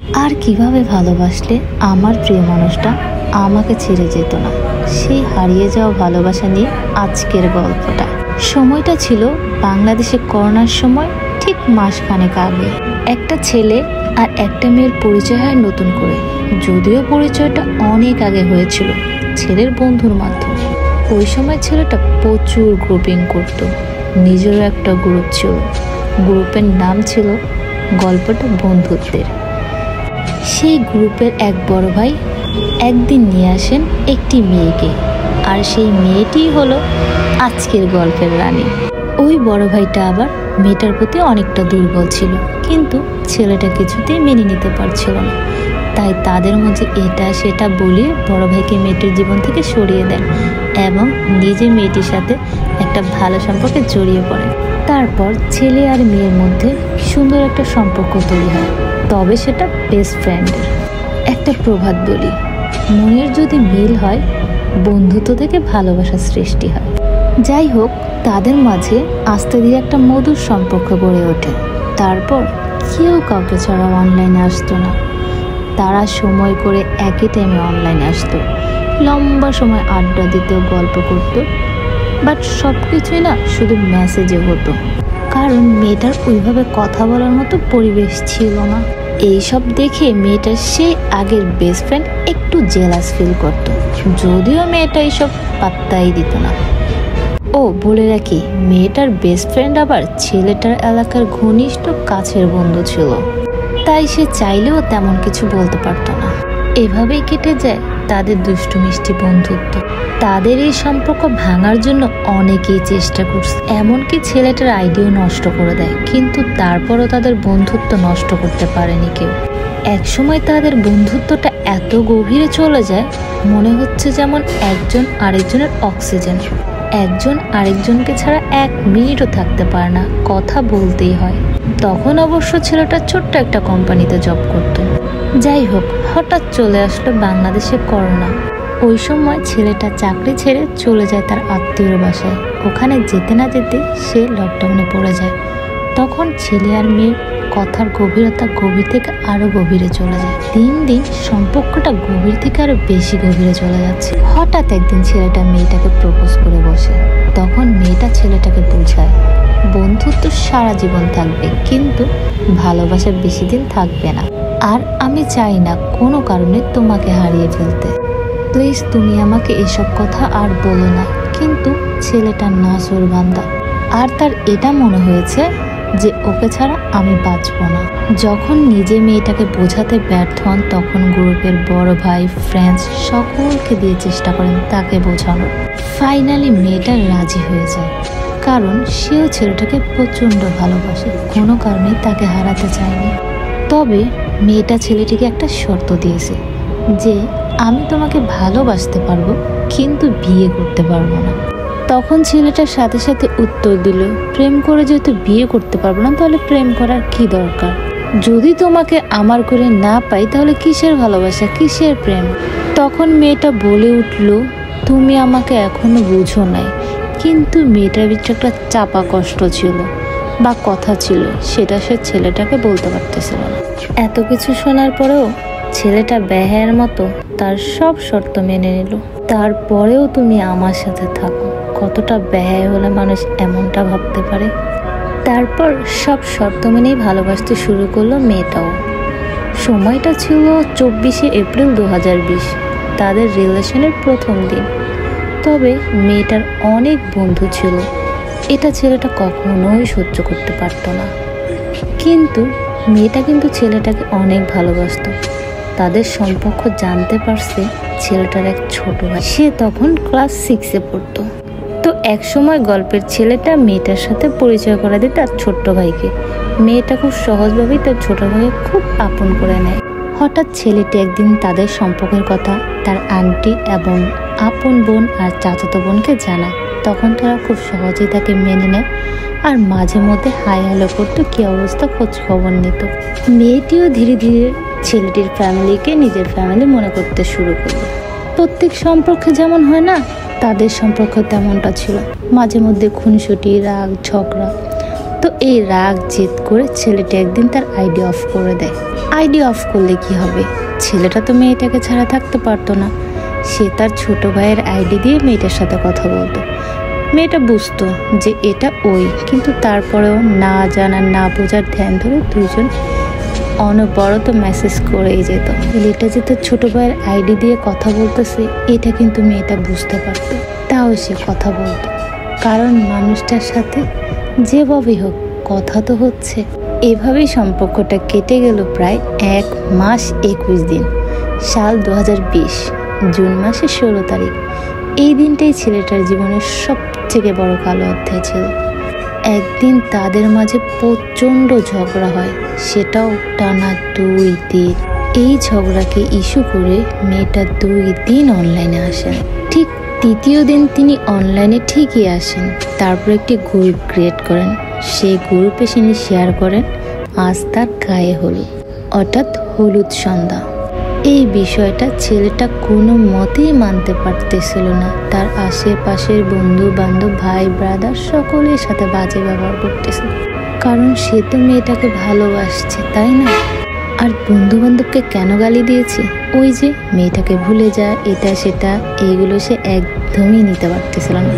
আর কিভাবে ভালোবাসলে আমার প্রিয় মানুষটা আমাকে ছেড়ে যেত না, সেই হারিয়ে যাওয়া ভালোবাসা নিয়ে আজকের গল্পটা। সময়টা ছিল বাংলাদেশে করোনার সময়, ঠিক মাসখানেক আগে। একটা ছেলে আর একটা মেয়ের পরিচয় হয় নতুন করে, যদিও পরিচয়টা অনেক আগে হয়েছিল ছেলের বন্ধুর মাধ্যমে। ওই সময় ছেলেটা প্রচুর গ্রুপিং করত, নিজেরও একটা গ্রুপ ছিল। গ্রুপের নাম ছিল গল্পটা বন্ধুত্বের। সেই গ্রুপের এক বড় ভাই একদিন নিয়ে আসেন একটি মেয়েকে, আর সেই মেয়েটি হলো আজকের গল্পের রানী। ওই বড় ভাইটা আবার মেয়েটার প্রতি অনেকটা দুর্বল ছিল, কিন্তু ছেলেটা কিছুতেই মেনে নিতে পারছিল না। তাই তাদের মধ্যে এটা সেটা বলিয়ে বড় ভাইকে মেয়েটির জীবন থেকে সরিয়ে দেন এবং নিজে মেয়েটির সাথে একটা ভালো সম্পর্কে জড়িয়ে পড়ে। তারপর ছেলে আর মেয়ের মধ্যে সুন্দর একটা সম্পর্ক তৈরি হয়, তবে সেটা বেস্ট ফ্রেন্ডের। একটা প্রবাদ বলি, মনের যদি মিল হয় বন্ধুত্ব থেকে ভালোবাসার সৃষ্টি হয়। যাই হোক, তাদের মাঝে আস্তে ধীরে একটা মধুর সম্পর্ক গড়ে ওঠে। তারপর কেউ কাউকে ছাড়া অনলাইনে আসতো না। তারা সময় করে একই টাইমে অনলাইনে আসতো, লম্বা সময় আড্ডা দিত, গল্প করত। বাট সব কিছুই না শুধু মেসেজে হতো, কারণ মেয়েটার ওইভাবে কথা বলার মতো পরিবেশ ছিল না। এইসব দেখে মেয়েটার সেই আগের বেস্ট ফ্রেন্ড একটু জেলাস ফিল করত, যদিও মেয়েটা এইসব পাত্তাই দিত না। ও বলে রাখি, মেয়েটার বেস্ট ফ্রেন্ড আবার ছেলেটার এলাকার ঘনিষ্ঠ কাছের বন্ধু ছিল, তাই সে চাইলেও তেমন কিছু বলতে পারতো না। এভাবেই কেটে যায় তাদের দুষ্টু মিষ্টি বন্ধুত্ব। তাদের এই সম্পর্ক ভাঙার জন্য অনেকেই চেষ্টা করছে, এমনকি ছেলেটার আইডিও নষ্ট করে দেয়, কিন্তু তারপরও তাদের বন্ধুত্ব নষ্ট করতে পারেনি কেউ। একসময় তাদের বন্ধুত্বটা এত গভীরে চলে যায়, মনে হচ্ছে যেমন একজন আরেকজনের অক্সিজেন। একজন আরেকজনকে ছাড়া 1 মিনিটও থাকতে পারে না, কথা বলতেই হয়। তখন অবশ্য ছেলেটা ছোট্ট একটা কোম্পানিতে জব করত। যাই হোক, হঠাৎ চলে আসলো বাংলাদেশে করোনা। ওই সময় ছেলেটা চাকরি ছেড়ে চলে যায় তার আত্মীয়র বাসায়। ওখানে যেতে না যেতে সে লকডাউনে পড়ে যায়। তখন ছেলে আর মেয়ের কথার গভীরতা গভীর থেকে আরো গভীরে চলে যায়। দিন দিন সম্পর্কটা গভীর থেকে আরো বেশি গভীরে চলে যাচ্ছে। হঠাৎ একদিন ছেলেটা মেয়েটাকে প্রপোজ করে বসে। তখন মেয়েটা ছেলেটাকে বোঝায়, বন্ধুত্ব সারা জীবন থাকবে, কিন্তু ভালোবাসা বেশি দিন থাকবে না। আর আমি চাই না কোনো কারণে তোমাকে হারিয়ে ফেলতে। প্লিজ তুমি আমাকে এসব কথা আর বলো না। কিন্তু ছেলেটা নাছোড়বান্দা, আর তার এটা মনে হয়েছে যে ওকে ছাড়া আমি বাঁচব না। যখন নিজে মেয়েটাকে বোঝাতে ব্যর্থ হন, তখন গ্রুপের বড় ভাই, ফ্রেন্ডস সকলকে দিয়ে চেষ্টা করেন তাকে বোঝানোর। ফাইনালি মেয়েটা রাজি হয়ে যায়, কারণ সেও ছেলেটাকে প্রচণ্ড ভালোবাসে, কোনো কারণে তাকে হারাতে চায়নি। তবে মেয়েটা ছেলেটিকে একটা শর্ত দিয়েছে যে আমি তোমাকে ভালোবাসতে পারবো, কিন্তু বিয়ে করতে পারবো না। তখন ছেলেটার সাথে সাথে উত্তর দিল, প্রেম করে যেহেতু বিয়ে করতে পারবো না, তাহলে প্রেম করার কি দরকার? যদি তোমাকে আমার করে না পাই তাহলে কিসের ভালোবাসা, কিসের প্রেম? তখন মেয়েটা বলে উঠল, তুমি আমাকে এখনো বুঝো নাই। কিন্তু মেয়েটার ভিতরে একটা চাপা কষ্ট ছিল বা কথা ছিল, সেটা সে ছেলেটাকে বলতে পারতেছিল না। এত কিছু শোনার পরেও ছেলেটা বেহায়ের মতো তার সব শর্ত মেনে নিল। তারপরেও তুমি আমার সাথে থাকো। কতটা বেহায় হলে মানুষ এমনটা ভাবতে পারে। তারপর সব শর্ত মেনেই ভালোবাসতে শুরু করলো মেয়েটাও। সময়টা ছিল 24শে এপ্রিল 2020, তাদের রিলেশনের প্রথম দিন। তবে মেয়েটার অনেক বন্ধু ছিল, এটা ছেলেটা কখনোই সহ্য করতে পারতো না। কিন্তু মেয়েটা কিন্তু ছেলেটাকে অনেক ভালোবাসতো। তাদের সম্পর্ক জানতে পারছে ছেলেটার এক ছোট ভাই, সে তখন ক্লাস 6-এ পড়তো। তো এক সময় গল্পের ছেলেটা মেয়েটার সাথে পরিচয় করা দেয় তার ছোট্ট ভাইকে। মেয়েটা খুব সহজভাবেই তার ছোট ভাইকে খুব আপন করে নেয়। হঠাৎ ছেলেটি একদিন তাদের সম্পর্কের কথা তার আন্টি এবং আপন বোন আর চাচাতো বোনকে জানায়। তখন তারা খুব সহজেই তাকে মেনে নেয় আর মাঝে মধ্যে হাই হ্যালো করতো, কি অবস্থা খোঁজ খবর নিত। মেয়েটিও ধীরে ধীরে ছেলেটির ফ্যামিলিকে নিজের ফ্যামিলি মনে করতে শুরু করলো। প্রত্যেক সম্পর্কে যেমন হয় না, তাদের সম্পর্ক তেমনটা ছিল। মাঝে মধ্যে খুনসুটি, রাগ, ঝগড়া। তো এই রাগ জেদ করে ছেলেটা একদিন তার আইডি অফ করে দেয়। আইডি অফ করলে কি হবে, ছেলেটা তো মেয়েটাকে ছাড়া থাকতে পারতো না। সে তার ছোট ভাইয়ের আইডি দিয়ে মেয়েটার সাথে কথা বলতো। মেয়েটা বুঝতো যে এটা ওই, কিন্তু তারপরেও না জানার না বোঝার ধ্যান ধরে দুজন অনবরত মেসেজ করেই যেত। ছেলেটা যে তার ছোট ভাইয়ের আইডি দিয়ে কথা বলতেছে এটা কিন্তু মেয়েটা বুঝতে পারতো, তাও সে কথা বলতো, কারণ মানুষটার সাথে যেভাবেই হোক কথা তো হচ্ছে। এভাবেই সম্পর্কটা কেটে গেল প্রায় 1 মাস 21 দিন। সাল 2020 জুন মাসের 16 তারিখ। এই দিনটাই ছেলেটার জীবনের সবথেকে বড় কালো অধ্যায় ছিল। একদিন তাদের মাঝে প্রচণ্ড ঝগড়া হয়, সেটাও টানা 2 দিন। এই ঝগড়াকে ইস্যু করে মেয়েটা 2 দিন অনলাইনে আসেন। ঠিক তৃতীয় দিন তিনি অনলাইনে ঠিকই আসেন, তারপর একটি গ্রুপ ক্রিয়েট করেন। সেই গ্রুপে তিনি শেয়ার করেন আজ তার গায়ে হলুদ, অর্থাৎ হলুদ সন্ধ্যা। এই বিষয়টা ছেলেটা কোনো মতেই মানতে পারতেছিল না। তার আশেপাশের বন্ধু বান্ধব ভাই ব্রাদার সকলের সাথে বাজে ব্যবহার করতেছিল, কারণ সে তো মেয়েটাকে ভালোবাসছে, তাই না? আর বন্ধু বান্ধবকে কেন গালি দিয়েছে, ওই যে মেয়েটাকে ভুলে যায় এটা সেটা, এইগুলো সে একদমই নিতে পারতেছিল না।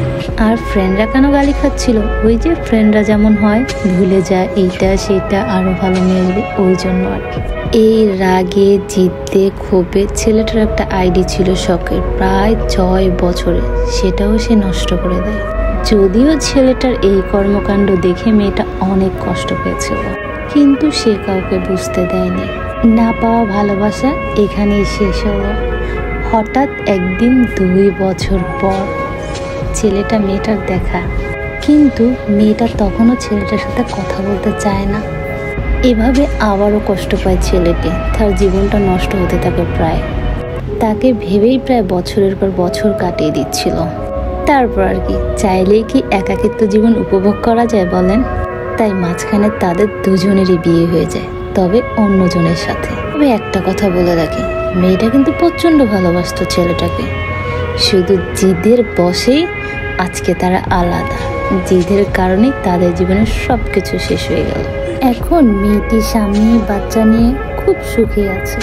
আর ফ্রেন্ডরা কেন গালি খাচ্ছিল, ওই যে ফ্রেন্ডরা যেমন হয় ভুলে যায় এইটা সেটা, আরো ভালো মেয়ে, ওই জন্য আর কি। এই রাগে জিতে ক্ষোভে ছেলেটার একটা আইডি ছিল শখের প্রায় 6 বছরে, সেটাও সে নষ্ট করে দেয়। যদিও ছেলেটার এই কর্মকাণ্ড দেখে মেয়েটা অনেক কষ্ট পেয়েছিল, কিন্তু সে কাউকে বুঝতে দেয়নি। না পাওয়া ভালোবাসা এখানেই শেষ হলো। হঠাৎ একদিন 2 বছর পর ছেলেটা মেয়েটার দেখা, কিন্তু মেয়েটা তখনও ছেলেটার সাথে কথা বলতে চায় না। এভাবে আবারও কষ্ট পায় ছেলেটি, তার জীবনটা নষ্ট হতে থাকে প্রায়। তাকে ভেবেই প্রায় বছরের পর বছর কাটিয়ে দিচ্ছিল। তারপর আর কি, চাইলেই কি একাকিত্ব জীবন উপভোগ করা যায় বলেন? তাই মাঝখানে তাদের দুজনেরই বিয়ে হয়ে যায়, তবে অন্যজনের সাথে। তবে একটা কথা বলে রাখি, মেয়েটা কিন্তু প্রচণ্ড ভালোবাসতো ছেলেটাকে, শুধু জিদের বশেই আজকে তারা আলাদা। জিদের কারণেই তাদের জীবনের সব কিছু শেষ হয়ে গেল। এখন মেয়েটি স্বামী বাচ্চা নিয়ে খুব সুখে আছে,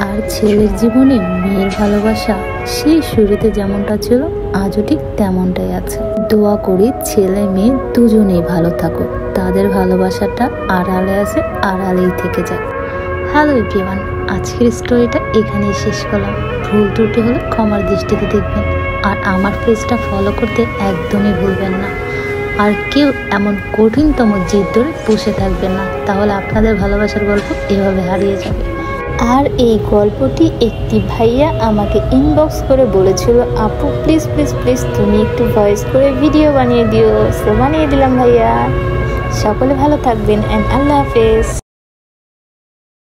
আর ছেলের জীবনে মেয়ের ভালোবাসা সেই শুরুতে যেমনটা ছিল আজও ঠিক তেমনটাই আছে। দোয়া করি ছেলে মেয়ে দুজনেই ভালো থাকুক, তাদের ভালোবাসাটা আড়ালে আছে, আড়ালেই থেকে যায়। হ্যালো এভরিওয়ান, আজকের স্টোরিটা এখানেই শেষ করলাম। ভুল ত্রুটি হলে ক্ষমার দৃষ্টিতে দেখবেন, আর আমার পেজটা ফলো করতে একদমই ভুলবেন না। আর কেউ এমন কঠিনতম জিদ ধরে বসে থাকবেন না, তাহলে আপনাদের ভালোবাসার গল্প এভাবে হারিয়ে যাবে। আর এই গল্পটি একটি ভাইয়া আমাকে ইনবক্স করে বলেছিল, আপু প্লিজ প্লিজ প্লিজ তুমি একটু ভয়েস করে ভিডিও বানিয়ে দিও। সো বানিয়ে দিলাম ভাইয়া। সকলে ভালো থাকবেন, অ্যান্ড আল্লাহ হাফেজ।